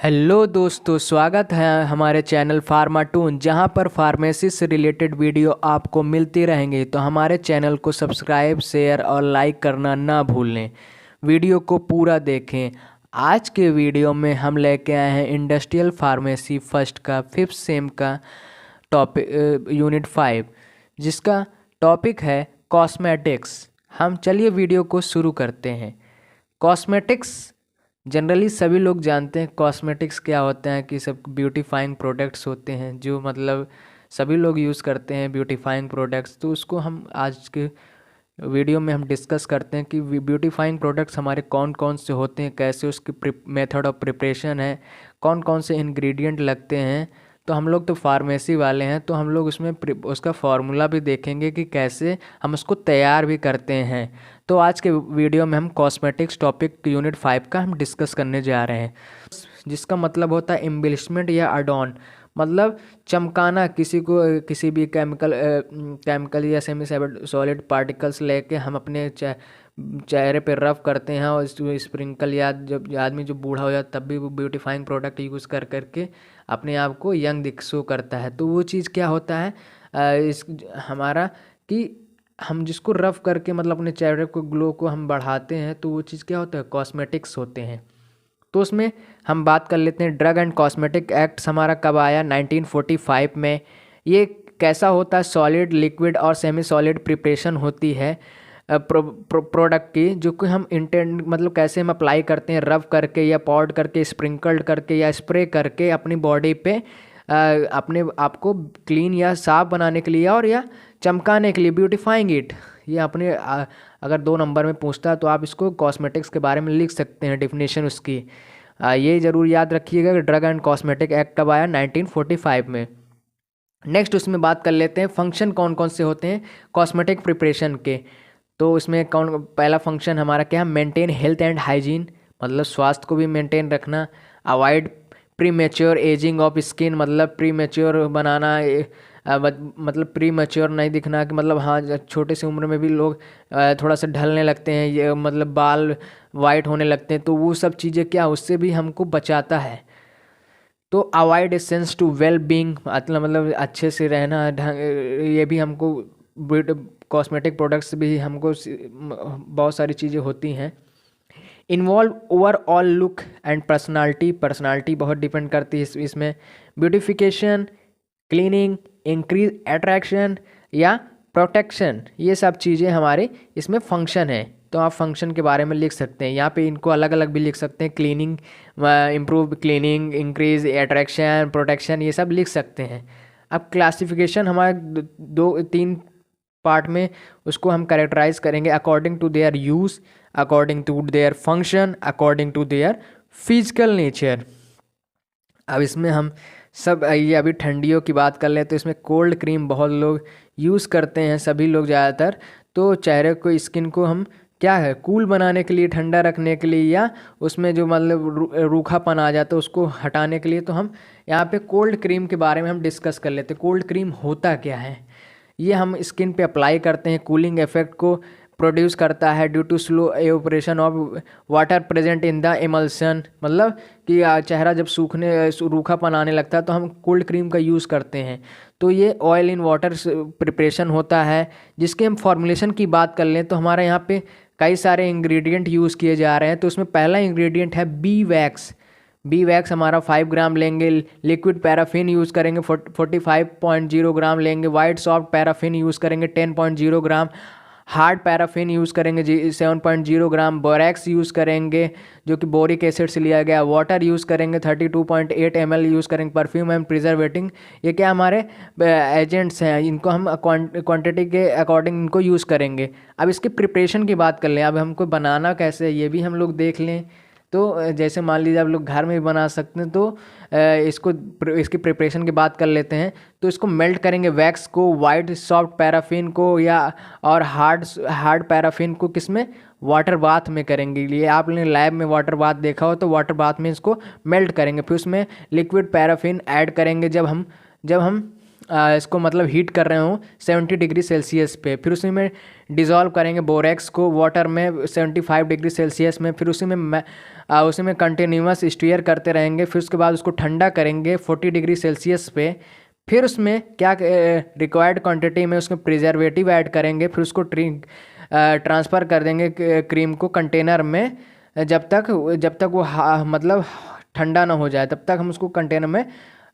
Hello दोस्तों, स्वागत है हमारे चैनल फार्माटून जहां पर फार्मेसी से रिलेटेड वीडियो आपको मिलती रहेंगी। तो हमारे चैनल को सब्सक्राइब, शेयर और लाइक करना ना भूलें। वीडियो को पूरा देखें। आज के वीडियो में हम लेके आए हैं इंडस्ट्रियल फार्मेसी फर्स्ट का 5th सेम का टॉपिक यूनिट 5, जिसका टॉपिक है कॉस्मेटिक्स। हम चलिए वीडियो को शुरू करते हैं। कॉस्मेटिक्स जनरली सभी लोग जानते हैं कॉस्मेटिक्स क्या होते हैं, कि सब ब्यूटीफाइंग प्रोडक्ट्स होते हैं जो मतलब सभी लोग यूज़ करते हैं ब्यूटीफाइंग प्रोडक्ट्स। तो उसको हम आज के वीडियो में हम डिस्कस करते हैं कि ब्यूटीफाइंग प्रोडक्ट्स हमारे कौन कौन से होते हैं, कैसे उसकी मेथड ऑफ प्रिपरेशन है, कौन कौन से इंग्रेडिएंट लगते हैं। तो हम लोग तो फार्मेसी वाले हैं, तो हम लोग उसमें उसका फार्मूला भी देखेंगे कि कैसे हम उसको तैयार भी करते हैं। तो आज के वीडियो में हम कॉस्मेटिक्स टॉपिक यूनिट 5 का हम डिस्कस करने जा रहे हैं, जिसका मतलब होता है एम्बेलिशमेंट या अडॉन, मतलब चमकाना। किसी को किसी भी केमिकल या सेमी सॉलिड पार्टिकल्स लेके हम अपने चेहरे पे रफ करते हैं, और स्प्रिंकल या जब आदमी जो बूढ़ा हो जाता तब भी वो ब्यूटीफाइंग प्रोडक्ट यूज़ कर करके अपने आप को यंग दिख शो करता है। तो वो चीज़ क्या होता है इस हमारा, कि हम जिसको रफ करके मतलब अपने चेहरे को ग्लो को हम बढ़ाते हैं, तो वो चीज़ क्या होता है, कॉस्मेटिक्स होते हैं। तो उसमें हम बात कर लेते हैं ड्रग एंड कॉस्मेटिक एक्ट हमारा कब आया, 1945 में। ये कैसा होता है, सॉलिड, लिक्विड और सेमी सॉलिड प्रिपरेशन होती है प्रोडक्ट की, जो कि हम इंटेंड मतलब कैसे हम अप्लाई करते हैं, रब करके या पाउड करके, स्प्रिंकल्ड करके या स्प्रे करके अपनी बॉडी पे अपने आप को क्लीन या साफ बनाने के लिए और या चमकाने के लिए, ब्यूटीफाइंग इट। ये अपने अगर 2 नंबर में पूछता है तो आप इसको कॉस्मेटिक्स के बारे में लिख सकते हैं डिफिनेशन उसकी। ये ज़रूर याद रखिएगा कि ड्रग एंड कॉस्मेटिक एक्ट कब आया, 1945 में। नेक्स्ट उसमें बात कर लेते हैं फंक्शन कौन कौन से होते हैं कॉस्मेटिक प्रिपरेशन के। तो इसमें पहला फंक्शन हमारा क्या है, मेंटेन हेल्थ एंड हाइजीन, मतलब स्वास्थ्य को भी मेंटेन रखना। Avoid pre mature ageing of skin, मतलब प्री मैच्योर बनाना, मतलब प्री मैच्योर नहीं दिखना, कि मतलब हाँ छोटे सी उम्र में भी लोग थोड़ा सा ढलने लगते हैं, ये मतलब बाल वाइट होने लगते हैं। तो वो सब चीज़ें क्या, उससे भी हमको बचाता है। तो avoid essence to well being, मतलब अच्छे से रहना, ये भी हमको कॉस्मेटिक प्रोडक्ट्स भी हमको बहुत सारी चीज़ें होती हैं। Involve overall look and personality बहुत डिपेंड करती है इसमें। ब्यूटिफिकेशन, क्लीनिंग, इंक्रीज अट्रैक्शन या प्रोटेक्शन, ये सब चीज़ें हमारे इसमें फंक्शन है। तो आप फंक्शन के बारे में लिख सकते हैं, यहाँ पे इनको अलग अलग भी लिख सकते हैं, cleaning, improve cleaning, increase attraction, protection, ये सब लिख सकते हैं। अब क्लासिफिकेशन हमारे 2-3 पार्ट में उसको हम कैरेक्टराइज करेंगे, according to their use, according to their function, according to their physical nature. अब इसमें हम सब ये अभी ठंडियों की बात कर लें तो इसमें कोल्ड क्रीम बहुत लोग यूज़ करते हैं, सभी लोग ज़्यादातर। तो चेहरे को, स्किन को हम क्या है, कूल बनाने के लिए, ठंडा रखने के लिए, या उसमें जो मतलब रूखापन आ जाता है उसको हटाने के लिए, तो हम यहाँ पे कोल्ड क्रीम के बारे में हम डिस्कस कर लेते हैं। कोल्ड क्रीम होता क्या है, ये हम स्किन पे अप्लाई करते हैं, कूलिंग इफेक्ट को प्रोड्यूस करता है due to slow evaporation of water present in the emulsion, मतलब कि चेहरा जब रूखापन आने लगता है तो हम कोल्ड क्रीम का यूज़ करते हैं। तो ये ऑयल इन वाटर प्रिपरेशन होता है। जिसके हम फॉर्मुलेशन की बात कर लें तो हमारे यहाँ पे कई सारे इंग्रेडिएंट यूज़ किए जा रहे हैं। तो उसमें पहला इंग्रेडिएंट है बी वैक्स। बी वैक्स हमारा 5 ग्राम लेंगे। लिक्विड पैराफिन यूज़ करेंगे 45.0 ग्राम लेंगे। वाइट सॉफ्ट पैराफिन यूज़ करेंगे 10.0 ग्राम। हार्ड पैराफिन यूज़ करेंगे 7.0 ग्राम। बोरैक्स यूज़ करेंगे जो कि बोरिक एसिड से लिया गया। वाटर यूज़ करेंगे 32.8 ml यूज़ करेंगे। परफ्यूम एंड प्रिजर्वेटिंग, ये क्या हमारे एजेंट्स हैं, इनको हम क्वांटिटी के अकॉर्डिंग इनको यूज़ करेंगे। अब इसकी प्रिपरेशन की बात कर लें, अब हमको बनाना कैसे है ये भी हम लोग देख लें। तो जैसे मान लीजिए आप लोग घर में भी बना सकते हैं, तो इसकी प्रिपरेशन की बात कर लेते हैं। तो इसको मेल्ट करेंगे वैक्स को, वाइट सॉफ्ट पैराफिन को, या और हार्ड पैराफिन को किसमें, वाटर बाथ में करेंगे। ये आपने लैब में वाटर बाथ देखा हो तो वाटर बाथ में इसको मेल्ट करेंगे। फिर उसमें लिक्विड पैराफिन ऐड करेंगे जब हम इसको मतलब हीट कर रहे हो 70 डिग्री सेल्सियस पे, फिर उसी में डिज़ोल्व करेंगे बोरेक्स को वाटर में 75 डिग्री सेल्सियस में, फिर उसी में कंटिन्यूस स्टीयर करते रहेंगे, फिर उसके बाद उसको ठंडा करेंगे 40 डिग्री सेल्सियस पे, फिर उसमें क्या रिक्वायर्ड क्वांटिटी में उसमें प्रिजर्वेटिव ऐड करेंगे, फिर उसको ट्रांसफ़र कर देंगे क्रीम को कंटेनर में, जब तक वो मतलब ठंडा ना हो जाए तब तक हम उसको कंटेनर में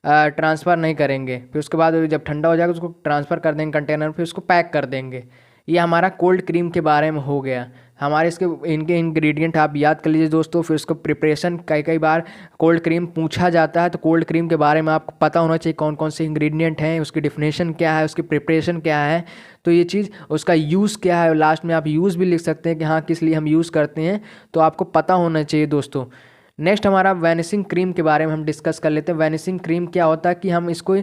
ट्रांसफ़र नहीं करेंगे। फिर उसके बाद जब ठंडा हो जाएगा उसको ट्रांसफ़र कर देंगे कंटेनर, फिर उसको पैक कर देंगे। ये हमारा कोल्ड क्रीम के बारे में हो गया। हमारे इनके इंग्रेडिएंट आप याद कर लीजिए दोस्तों। फिर उसको प्रिपरेशन, कई बार कोल्ड क्रीम पूछा जाता है, तो कोल्ड क्रीम के बारे में आपको पता होना चाहिए कौन कौन से इंग्रेडिएंट हैं, उसकी डिफिनेशन क्या है, उसकी प्रिपरेशन क्या है, तो ये चीज़ उसका यूज़ क्या है। लास्ट में आप यूज़ भी लिख सकते हैं कि हाँ किस लिए हम यूज़ करते हैं, तो आपको पता होना चाहिए दोस्तों। नेक्स्ट हमारा वैनिशिंग क्रीम के बारे में हम डिस्कस कर लेते हैं। वैनिशिंग क्रीम क्या होता है कि हम इसको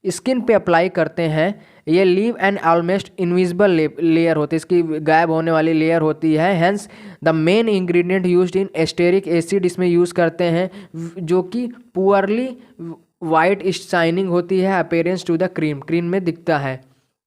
स्किन पे अप्लाई करते हैं। ये leave and almost invisible layer होती है, इसकी गायब होने वाली लेयर होती है। Hence the main ingredient used in asterisk acid इसमें यूज़ करते हैं, जो कि पुअरली वाइट शाइनिंग होती है अपीयरेंस टू द क्रीम में दिखता है।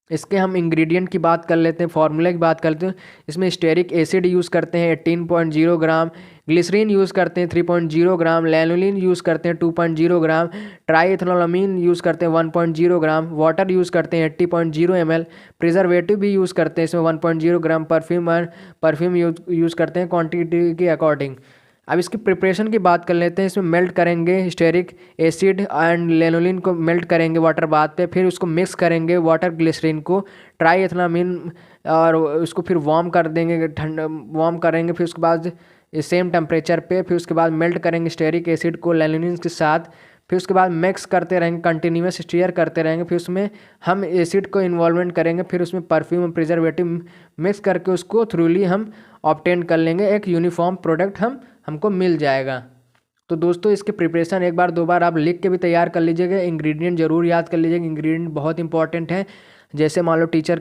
इसके हम इंग्रेडिएंट की बात कर लेते हैं, फार्मूला की बात करते हैं। इसमें स्टेरिक एसिड यूज़ करते हैं 18.0 ग्राम, ग्लिसरीन यूज़ करते हैं 3.0 ग्राम, लैनुलिन यूज़ करते हैं 2.0 ग्राम, ट्राईएथनोलामीन यूज़ करते हैं 1.0 ग्राम, वाटर यूज़ करते हैं 80.0 ml, प्रिजर्वेटिव भी यूज़ करते हैं इसमें 1.0 ग्राम, परफ्यूम यूज़ करते हैं क्वान्टिटी के अकॉर्डिंग। अब इसकी प्रिपरेशन की बात कर लेते हैं। इसमें मेल्ट करेंगे स्टेरिक एसिड एंड लेनोलिन को मेल्ट करेंगे वाटर बाथ पे, फिर उसको मिक्स करेंगे वाटर ग्लिसरीन को ट्राईएथनामीन, और उसको फिर वार्म कर देंगे, वार्म करेंगे। फिर उसके बाद सेम टेम्परेचर पे, फिर उसके बाद मेल्ट करेंगे स्टेरिक एसिड को लेनोलिन के साथ, फिर उसके बाद मिक्स करते रहेंगे, कंटिन्यूस स्टीयर करते रहेंगे। फिर उसमें हम एसिड को इन्वॉल्वमेंट करेंगे, फिर उसमें परफ्यूम प्रिजर्वेटिव मिक्स करके उसको थ्रूली हम ऑब्टेन कर लेंगे, एक यूनिफॉर्म प्रोडक्ट हमको मिल जाएगा। तो दोस्तों इसके प्रिपरेशन एक बार दो बार आप लिख के भी तैयार कर लीजिएगा। इंग्रेडिएंट जरूर याद कर लीजिएगा, इंग्रेडिएंट बहुत इंपॉर्टेंट है। जैसे मान लो टीचर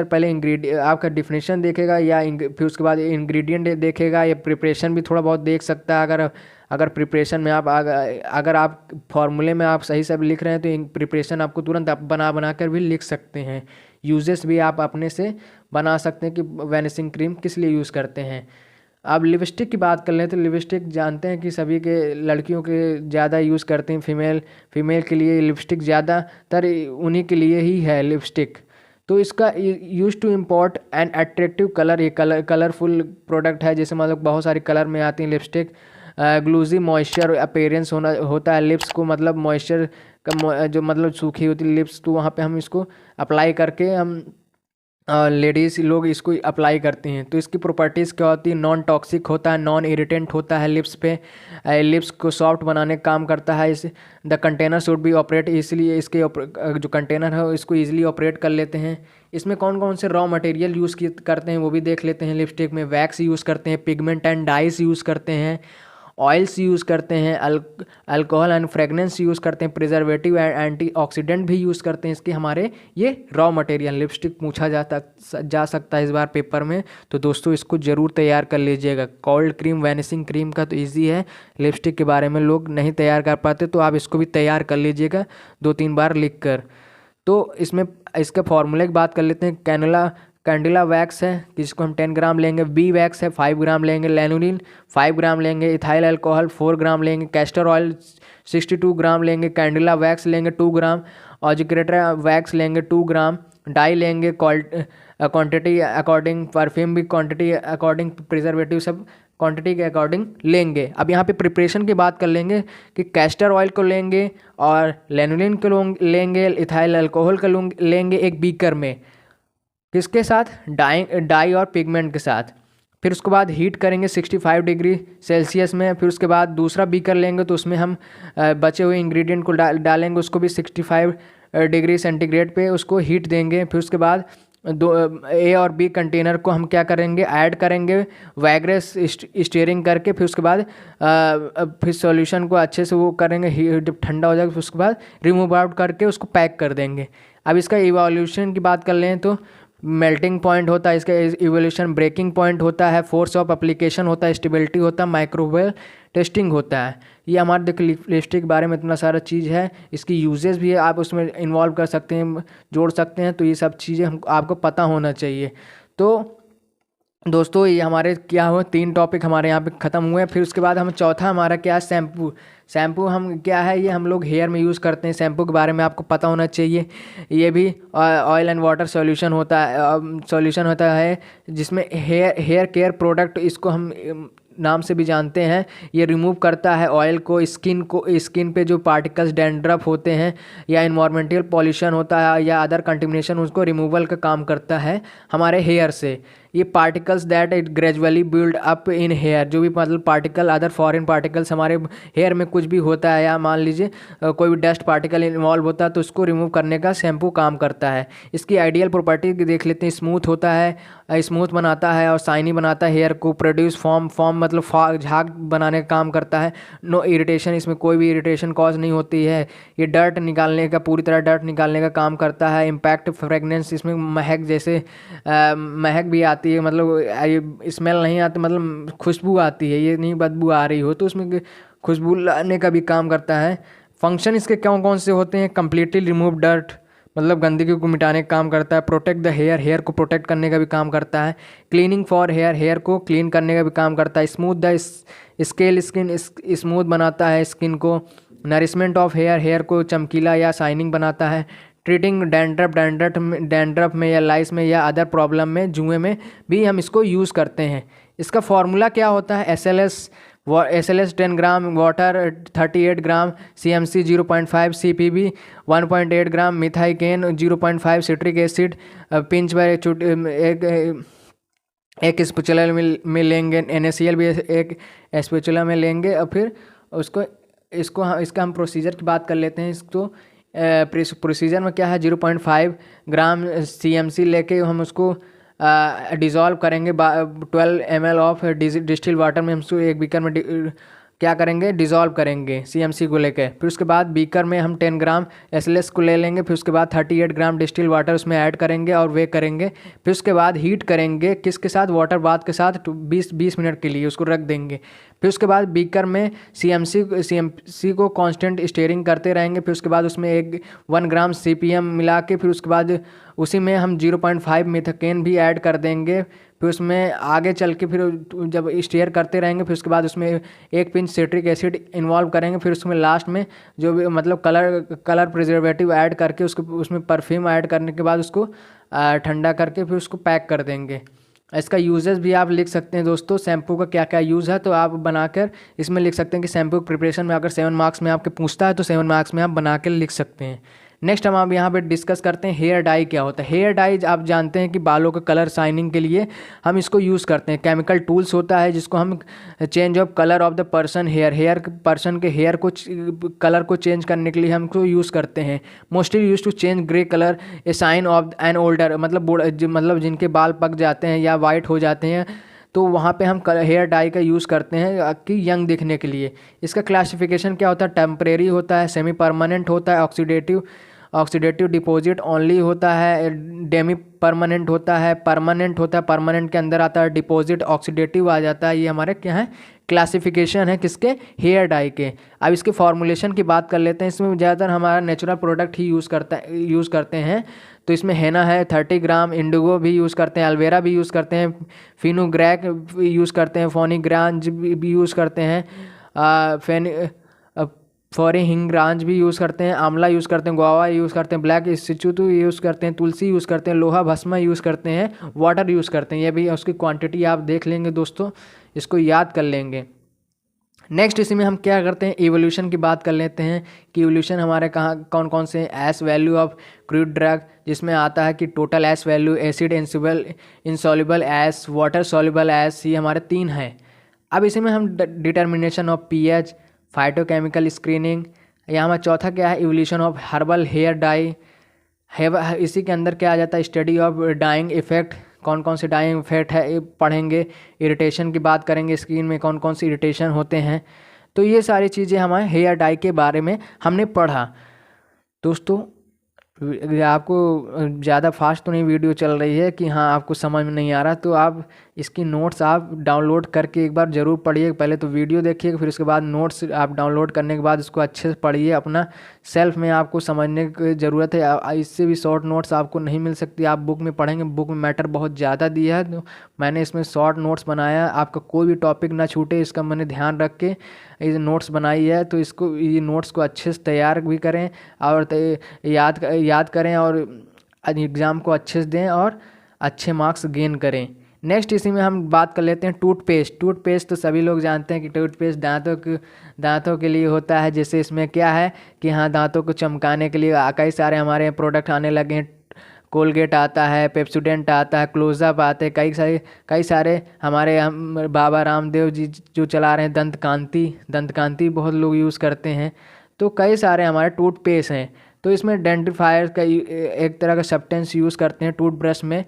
पहले आपका डिफिनेशन देखेगा, या फिर उसके बाद इंग्रेडिएंट देखेगा, या प्रिपरेशन भी थोड़ा बहुत देख सकता है। अगर प्रिपरेशन में अगर आप फॉर्मूले में आप सही सब लिख रहे हैं, तो प्रिपरेशन आपको तुरंत आप बना कर भी लिख सकते हैं। यूजेस भी आप अपने से बना सकते हैं कि वैनिशिंग क्रीम किस लिए यूज़ करते हैं। अब लिपस्टिक की बात कर लें तो लिपस्टिक जानते हैं कि सभी के लड़कियों के ज़्यादा यूज़ करते हैं। फीमेल के लिए लिपस्टिक ज़्यादातर उन्हीं के लिए ही है लिपस्टिक। तो इसका use to import and attractive colour, ये कलरफुल प्रोडक्ट है। जैसे मतलब बहुत सारे कलर में आती हैं लिपस्टिक। ग्लूजी मॉइस्चर अपीयरेंस होता है लिप्स को, मतलब मॉइस्चर का जो मतलब सूखी होती है लिप्स, तो वहाँ पे हम इसको अप्लाई करके हम लेडीज़ लोग इसको अप्लाई करती हैं। तो इसकी प्रॉपर्टीज़ क्या होती है? नॉन टॉक्सिक होता है, नॉन इरिटेंट होता है लिप्स पे, लिप्स को सॉफ्ट बनाने का काम करता है। इस the container should be operate, इसलिए इसके जो कंटेनर है इसको ईजिली ऑपरेट कर लेते हैं। इसमें कौन कौन से रॉ मटेरियल यूज़ करते हैं वो भी देख लेते हैं। लिपस्टिक में वैक्स यूज़ करते हैं, पिगमेंट एंड डाइस यूज़ करते हैं, ऑयल्स यूज़ करते हैं, अल्कोहल एंड फ्रेगनेंस यूज़ करते हैं, प्रिजर्वेटिव एंड एंटीऑक्सीडेंट भी यूज़ करते हैं। इसके हमारे ये रॉ मटेरियल लिपस्टिक पूछा जा सकता है इस बार पेपर में। तो दोस्तों इसको ज़रूर तैयार कर लीजिएगा। कोल्ड क्रीम वैनिशिंग क्रीम का तो ईजी है, लिपस्टिक के बारे में लोग नहीं तैयार कर पाते, तो आप इसको भी तैयार कर लीजिएगा 2-3 बार लिख कर। तो इसमें इसके फॉर्मूले की बात कर लेते हैं। कैंडिला वैक्स है जिसको हम 10 ग्राम लेंगे, बी वैक्स है 5 ग्राम लेंगे, लैनुलिन 5 ग्राम लेंगे, इथाइल अल्कोहल 4 ग्राम लेंगे, कैस्टर ऑयल 62 ग्राम लेंगे, कैंडिला वैक्स लेंगे 2 ग्राम, ऑजिक्रेटा वैक्स लेंगे 2 ग्राम, डाई लेंगे क्वांटिटी अकॉर्डिंग, परफ्यूम भी क्वांटिटी अकॉर्डिंग, प्रिजर्वेटिव सब क्वांटिटी के अकॉर्डिंग लेंगे। अब यहाँ पे प्रिपरेशन की बात कर लेंगे कि कैस्टर ऑयल को लेंगे और लैनुलिन को लेंगे, इथाइल अल्कोहल को लेंगे एक बीकर में, किसके साथ? डाई और पिगमेंट के साथ। फिर उसके बाद हीट करेंगे 65 डिग्री सेल्सियस में। फिर उसके बाद दूसरा बीकर लेंगे तो उसमें हम बचे हुए इंग्रेडिएंट को डालेंगे, उसको भी 65 डिग्री सेंटीग्रेड पे उसको हीट देंगे। फिर उसके बाद ए और बी कंटेनर को हम क्या करेंगे? ऐड करेंगे वैग्रेस स्टीयरिंग करके। फिर उसके बाद फिर सॉल्यूशन को अच्छे से वो करेंगे, जब ठंडा हो जाएगा फिर उसके बाद रिमूव आउट करके उसको पैक कर देंगे। अब इसका इवोल्यूशन की बात कर लें तो मेल्टिंग पॉइंट होता है इसका, इवोल्यूशन ब्रेकिंग पॉइंट होता है, फोर्स ऑफ एप्लीकेशन होता है, स्टेबिलिटी होता है, माइक्रोवेल टेस्टिंग होता है। ये हमारे देखो लिपस्टिक के बारे में इतना सारा चीज़ है, इसकी यूजेस भी है, आप उसमें इन्वॉल्व कर सकते हैं, जोड़ सकते हैं। तो ये सब चीज़ें हम आपको पता होना चाहिए। तो दोस्तों ये हमारे क्या हुआ, 3 टॉपिक हमारे यहाँ पे ख़त्म हुए। फिर उसके बाद हम चौथा हमारा क्या है, शैम्पू। शैम्पू हम क्या है, ये हम लोग हेयर में यूज़ करते हैं। शैम्पू के बारे में आपको पता होना चाहिए। ये भी ऑयल एंड वाटर सॉल्यूशन होता है, जिसमें हेयर केयर प्रोडक्ट, इसको हम नाम से भी जानते हैं। ये रिमूव करता है ऑयल को, स्किन पे जो पार्टिकल्स डैंड्रफ होते हैं या इन्वायरमेंटल पॉल्यूशन होता है या अदर कंटेमिनेशन, उसको रिमूवल का काम करता है हमारे हेयर से। ये particles that it gradually build up in hair, जो भी मतलब पार्टिकल, अदर फॉरेन पार्टिकल्स हमारे हेयर में कुछ भी होता है, या मान लीजिए कोई भी डस्ट पार्टिकल इन्वॉल्व होता है, तो उसको रिमूव करने का शैम्पू काम करता है। इसकी आइडियल प्रॉपर्टी देख लेते हैं। स्मूथ होता है, स्मूथ बनाता है और शाइनी बनाता है हेयर को। प्रोड्यूस फॉर्म मतलब झाग बनाने का काम करता है। नो इरिटेशन, इसमें कोई भी इरिटेशन कॉज नहीं होती है। ये डर्ट निकालने का, पूरी तरह डर्ट निकालने का काम करता है। इम्पैक्ट फ्रेगनेंस, इसमें महक जैसे महक भी आती है, मतलब स्मेल नहीं आती, मतलब खुशबू आती है, ये नहीं बदबू आ रही हो, तो उसमें खुशबू लाने का भी काम करता है। फंक्शन इसके कौन कौन से होते हैं, कम्प्लीटली रिमूव डर्ट, मतलब गंदगी को मिटाने का काम करता है। प्रोटेक्ट द हेयर को प्रोटेक्ट करने का भी काम करता है। क्लीनिंग फॉर हेयर को क्लीन करने का भी काम करता है। स्मूथ द स्किन, स्मूथ बनाता है स्किन को। नरिशमेंट ऑफ हेयर को चमकीला या शाइनिंग बनाता है। ट्रीटिंग डैंड्रफ में या लाइस में या अदर प्रॉब्लम में, जुएं में भी हम इसको यूज़ करते हैं। इसका फॉर्मूला क्या होता है, SLS 10 ग्राम, वाटर 38 ग्राम, CMC 0.5, CPB 1.8 ग्राम, मिथाइकेन 0.5, सिट्रिक एसिड पिंच बाय एक स्पैचुला में लेंगे, NaCl भी एक स्पैचुला में लेंगे। और फिर इसका हम प्रोसीजर की बात कर लेते हैं। इसको प्रोसीजर में क्या है, 0.5 ग्राम CMC लेके हम उसको डिज़ोल्व करेंगे 12 ml ऑफ डिस्टिल वाटर में। हम उसको एक बीकर में क्या करेंगे, डिज़ोल्व करेंगे CMC को लेकर। फिर उसके बाद बीकर में हम 10 ग्राम SLS को ले लेंगे। फिर उसके बाद 38 ग्राम डिस्टिल वाटर उसमें ऐड करेंगे और वे करेंगे। फिर उसके बाद हीट करेंगे, किसके साथ, वाटर बाथ के साथ, 20 मिनट के लिए उसको रख देंगे। फिर उसके बाद बीकर में CMC को कांस्टेंट स्टीयरिंग करते रहेंगे। फिर उसके बाद उसमें 1 ग्राम CPM मिला के, फिर उसके बाद उसी में हम 0.5 मिथाकेन भी ऐड कर देंगे। फिर उसमें आगे चल के फिर जब स्टीयर करते रहेंगे, फिर उसके बाद उसमें 1 पिंच सिट्रिक एसिड इन्वॉल्व करेंगे। फिर उसमें लास्ट में जो भी मतलब कलर प्रिजर्वेटिव ऐड करके उसमें परफ्यूम ऐड करने के बाद उसको ठंडा करके फिर उसको पैक कर देंगे। इसका यूजेस भी आप लिख सकते हैं दोस्तों, शैम्पू का क्या क्या यूज़ है, तो आप बनाकर इसमें लिख सकते हैं कि शैम्पू प्रिपरेशन में अगर 7 मार्क्स में आपके पूछता है तो 7 मार्क्स में आप बना कर लिख सकते हैं। नेक्स्ट हम आप यहाँ पे डिस्कस करते हैं हेयर डाई क्या होता है। हेयर डाई आप जानते हैं कि बालों का कलर शाइनिंग के लिए हम इसको यूज़ करते हैं। केमिकल टूल्स होता है जिसको हम change of colour of the person person के हेयर को कलर को चेंज करने के लिए हमको यूज़ करते हैं। Mostly use to change grey colour a sign of an older, मतलब जिनके बाल पक जाते हैं या वाइट हो जाते हैं, तो वहाँ पे हम हेयर डाई का यूज़ करते हैं कि यंग दिखने के लिए। इसका क्लासिफिकेशन क्या होता है, टेम्परेरी होता है, सेमी परमानेंट होता है, ऑक्सीडेटिव डिपॉजिट ओनली होता है, डेमी परमानेंट होता है, परमानेंट के अंदर आता है डिपॉजिट, ऑक्सीडेटिव आ जाता है। ये हमारे क्या है, क्लासिफिकेशन है किसके, हेयर डाई के। अब इसके फॉर्मुलेशन की बात कर लेते हैं। इसमें ज़्यादातर हमारा नेचुरल प्रोडक्ट ही यूज़ करते हैं। तो इसमें हेना है 30 ग्राम, इंडिगो भी यूज़ करते हैं, एलोवेरा भी यूज़ करते हैं, फिनुग्रैक यूज़ करते हैं, फोनिग्रांज भी यूज़ करते हैं, फोरिहिंग्रांज भी यूज़ करते हैं, आंवला यूज़ करते हैं, गुआवा यूज़ करते हैं, ब्लैक स्टिचू यूज़ करते हैं, तुलसी यूज़ करते हैं, लोहा भस्मा यूज़ करते हैं, वाटर यूज़ करते हैं। ये भी उसकी क्वांटिटी आप देख लेंगे दोस्तों, इसको याद कर लेंगे। नेक्स्ट इसी में हम क्या करते हैं, इवोल्यूशन की बात कर लेते हैं कि इवोल्यूशन हमारे कौन कौन से ash value of crude drug, जिसमें आता है कि total ash value, acid insoluble ash, water soluble ash, ये हमारे 3 हैं। अब इसी में हम determination of pH, phytochemical screening, यहाँ हमारा चौथा क्या है, evolution of herbal hair dye. इसी के अंदर क्या आ जाता है, स्टडी ऑफ डाइंग इफेक्ट, कौन कौन से डाइंग इफेक्ट है पढ़ेंगे। इरिटेशन की बात करेंगे, स्किन में कौन कौन से इरिटेशन होते हैं। तो ये सारी चीज़ें हमारे हेयर डाई के बारे में हमने पढ़ा। दोस्तों आपको ज़्यादा फास्ट तो नहीं वीडियो चल रही है कि हाँ आपको समझ में नहीं आ रहा, तो आप इसकी नोट्स आप डाउनलोड करके एक बार ज़रूर पढ़िए। पहले तो वीडियो देखिए, फिर उसके बाद नोट्स आप डाउनलोड करने के बाद उसको अच्छे से पढ़िए। अपना सेल्फ में आपको समझने की ज़रूरत है। इससे भी शॉर्ट नोट्स आपको नहीं मिल सकती, आप बुक में पढ़ेंगे। बुक में मैटर बहुत ज़्यादा दिया है, तो मैंने इसमें शॉर्ट नोट्स बनाया। आपका कोई भी टॉपिक ना छूटे, इसका मैंने ध्यान रख के ये नोट्स बनाई है। तो इसको, ये नोट्स को अच्छे से तैयार भी करें और याद करें और एग्ज़ाम को अच्छे से दें और अच्छे मार्क्स गेन करें। नेक्स्ट इसी में हम बात कर लेते हैं टूथपेस्ट। टूथपेस्ट तो सभी लोग जानते हैं कि टूथपेस्ट दांतों के लिए होता है। जैसे इसमें क्या है कि हाँ, दांतों को चमकाने के लिए कई सारे हमारे प्रोडक्ट आने लगे हैं। कोलगेट आता है, पेप्सोडेंट आता है, क्लोजअप आते हैं, कई सारे हमारे हम बाबा रामदेव जी जो चला रहे हैं दंत कांति बहुत लोग यूज़ करते हैं। तो कई सारे हमारे टूथपेस्ट हैं। तो इसमें डेंटिफायर का एक तरह का सब्सटेंस यूज़ करते हैं टूथब्रश में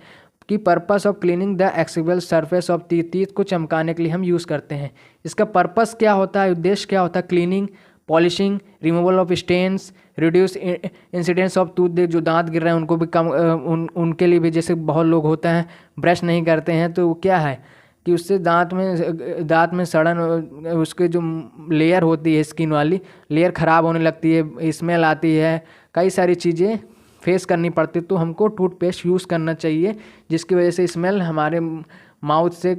कि purpose of cleaning the accessible surface of teeth को चमकाने के लिए हम यूज़ करते हैं। इसका पर्पस क्या होता है, उद्देश्य क्या होता है? Cleaning, polishing, removal of stains, reduce incidence of tooth. जो दांत गिर रहे हैं उनको भी कम, उनके लिए भी, जैसे बहुत लोग होते हैं ब्रश नहीं करते हैं, तो क्या है कि उससे दांत में सड़न, उसके जो लेयर होती है स्किन वाली लेयर ख़राब होने लगती है, स्मेल आती है, कई सारी चीज़ें फेस करनी पड़ती। तो हमको टूथपेस्ट यूज़ करना चाहिए जिसकी वजह से स्मेल हमारे माउथ से,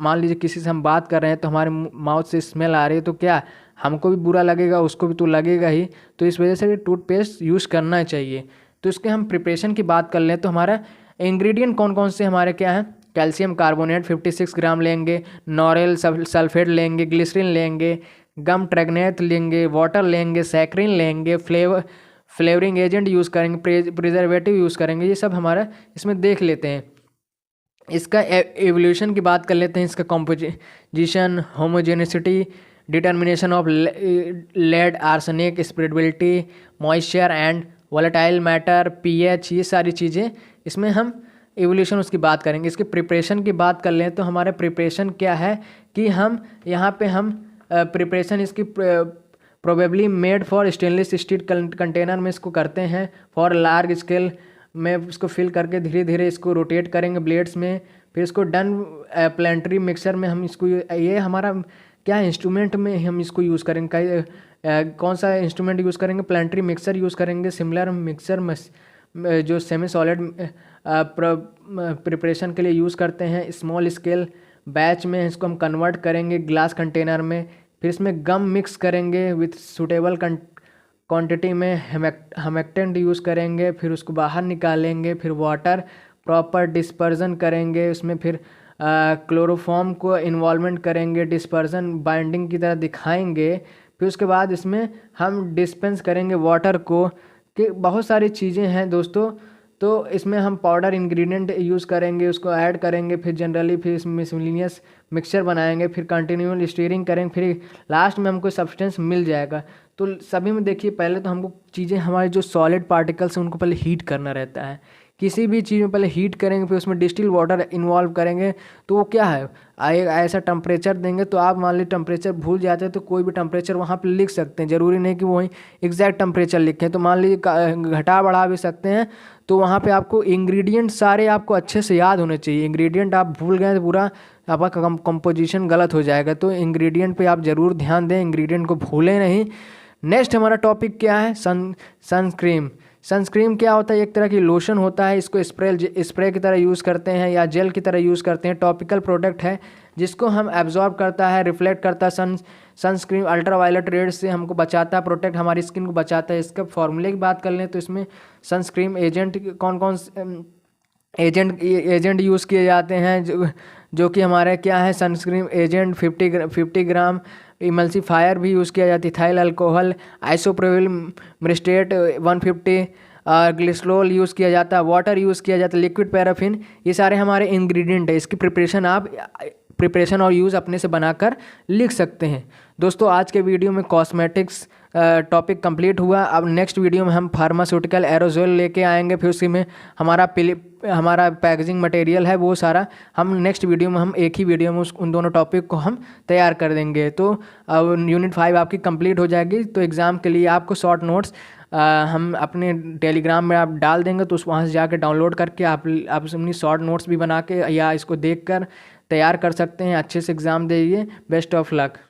मान लीजिए किसी से हम बात कर रहे हैं तो हमारे माउथ से स्मेल आ रही है, तो क्या हमको भी बुरा लगेगा, उसको भी तो लगेगा ही। तो इस वजह से टूथपेस्ट यूज़ करना चाहिए। तो इसके हम प्रिपरेशन की बात कर लें तो हमारा इंग्रेडिएंट कौन कौन से हमारे क्या है? कैल्शियम कार्बोनेट 56 ग्राम लेंगे, नॉरेल सल्फेट लेंगे, ग्लिसरीन लेंगे, गम ट्रैगनेट लेंगे, वाटर लेंगे, सैक्रिन लेंगे, फ्लेवरिंग एजेंट यूज़ करेंगे, प्रिजर्वेटिव यूज़ करेंगे। ये सब हमारा इसमें देख लेते हैं। इसका एवोल्यूशन की बात कर लेते हैं। इसका composition, homogeneity, determination of lead, arsenic, spreadability, moisture and volatile matter, pH, ये सारी चीज़ें इसमें हम एवोल्यूशन उसकी बात करेंगे। इसके प्रिपरेशन की बात कर लें तो हमारे प्रिपरेशन क्या है कि हम यहाँ पे हम प्रिपरेशन इसकी probably made for stainless steel container में इसको करते हैं। फॉर लार्ज स्केल में इसको फिल करके धीरे धीरे इसको रोटेट करेंगे ब्लेड्स में। फिर इसको डन प्लांटरी मिक्सर में हम इसको, ये हमारा क्या इंस्ट्रूमेंट में हम इसको यूज़ करेंगे, कौन सा इंस्ट्रूमेंट यूज़ करेंगे? प्लांटरी मिक्सर यूज़ करेंगे। सिमिलर मिक्सर जो सेमी सॉलिड प्रिपरेशन के लिए यूज़ करते हैं। स्मॉल स्केल बैच में इसको हम कन्वर्ट करेंगे ग्लास कंटेनर में। फिर इसमें गम मिक्स करेंगे विथ सूटेबल क्वांटिटी में, हेमेक्टेंट यूज़ करेंगे। फिर उसको बाहर निकालेंगे। फिर वाटर प्रॉपर डिस्पर्जन करेंगे उसमें। फिर क्लोरोफॉर्म को इन्वॉल्वमेंट करेंगे, डिस्पर्जन बाइंडिंग की तरह दिखाएंगे। फिर उसके बाद इसमें हम डिस्पेंस करेंगे वाटर को। कि बहुत सारी चीज़ें हैं दोस्तों। तो इसमें हम पाउडर इंग्रेडिएंट यूज़ करेंगे, उसको ऐड करेंगे। फिर जनरली फिर इसमें मिसलिनियस मिक्सचर बनाएंगे। फिर कंटिन्यूअल स्टीयरिंग करेंगे। फिर लास्ट में हमको सब्सटेंस मिल जाएगा। तो सभी में देखिए, पहले तो हमको चीज़ें, हमारे जो सॉलिड पार्टिकल्स हैं उनको पहले हीट करना रहता है। किसी भी चीज़ में पहले हीट करेंगे, फिर उसमें डिस्टिल वाटर इन्वॉल्व करेंगे। तो वो क्या है, ऐसा टेम्परेचर देंगे। तो आप मान लीजिए टेम्परेचर भूल जाते हैं तो कोई भी टेम्परेचर वहाँ पे लिख सकते हैं, ज़रूरी नहीं कि वही एग्जैक्ट टेम्परेचर लिखें। तो मान लीजिए घटा बढ़ा भी सकते हैं। तो वहाँ पे आपको इंग्रेडिएंट सारे आपको अच्छे से याद होने चाहिए। इंग्रेडिएंट आप भूल गए तो पूरा आपका कंपोजिशन गलत हो जाएगा। तो इंग्रेडिएंट पे आप ज़रूर ध्यान दें, इंग्रेडिएंट को भूलें नहीं। नेक्स्ट हमारा टॉपिक क्या है? सनस्क्रीन। सनस्क्रीन क्या होता है? एक तरह की लोशन होता है। इसको स्प्रे की तरह यूज़ करते हैं या जेल की तरह यूज़ करते हैं। टॉपिकल प्रोडक्ट है जिसको हम एब्जॉर्ब करता है, रिफ्लेक्ट करता है। सनस्क्रीन अल्ट्रावायलेट रेड से हमको बचाता है, प्रोटेक्ट हमारी स्किन को बचाता है। इसका फॉर्मूले की बात कर लें तो इसमें सनस्क्रीन एजेंट कौन कौन एजेंट यूज़ किए जाते हैं जो कि हमारे क्या है? सनस्क्रीन एजेंट 50 ग्राम इमल्सीफायर भी यूज़ किया जाता है। Ethyl alcohol, isopropyl myristate 150, glycerol use किया जाता है, वाटर यूज़ किया जाता है, लिक्विड पैराफिन। ये सारे हमारे इंग्रेडिएंट है। इसकी प्रिपरेशन और यूज़ अपने से बनाकर लिख सकते हैं। दोस्तों आज के वीडियो में कॉस्मेटिक्स टॉपिक कंप्लीट हुआ। अब नेक्स्ट वीडियो में हम फार्मास्यूटिकल एरोजोल लेके आएंगे, फिर उसी में हमारा पैकेजिंग मटेरियल है वो सारा हम नेक्स्ट वीडियो में हम एक ही वीडियो में उन दोनों टॉपिक को हम तैयार कर देंगे। तो अब यूनिट 5 आपकी कंप्लीट हो जाएगी। तो एग्ज़ाम के लिए आपको शॉर्ट नोट्स हम अपने टेलीग्राम में आप डाल देंगे, तो उस वहाँ से जाकर डाउनलोड करके आप अपनी शॉर्ट नोट्स भी बना के या इसको देख कर तैयार कर सकते हैं। अच्छे से एग्ज़ाम दीजिए। Best of luck.